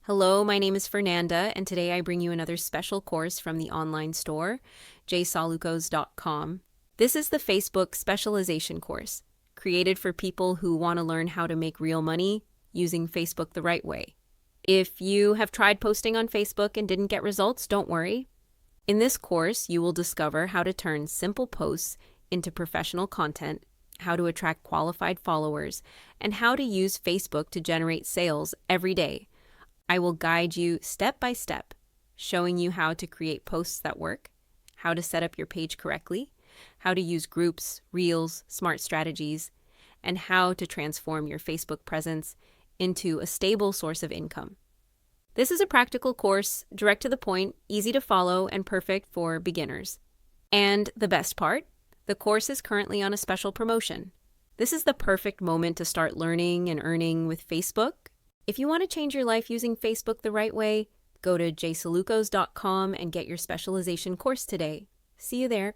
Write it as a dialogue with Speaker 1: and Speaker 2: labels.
Speaker 1: Hello, my name is Fernanda, and today I bring you another special course from the online store, jsalucos.com. This is the Facebook Specialization course, created for people who want to learn how to make real money using Facebook the right way. If you have tried posting on Facebook and didn't get results, don't worry. In this course, you will discover how to turn simple posts into professional content, how to attract qualified followers, and how to use Facebook to generate sales every day. I will guide you step by step, showing you how to create posts that work, how to set up your page correctly, how to use groups, reels, smart strategies, and how to transform your Facebook presence into a stable source of income. This is a practical course, direct to the point, easy to follow, and perfect for beginners. And the best part, the course is currently on a special promotion. This is the perfect moment to start learning and earning with Facebook. If you want to change your life using Facebook the right way, go to jsalucos.com and get your specialization course today. See you there.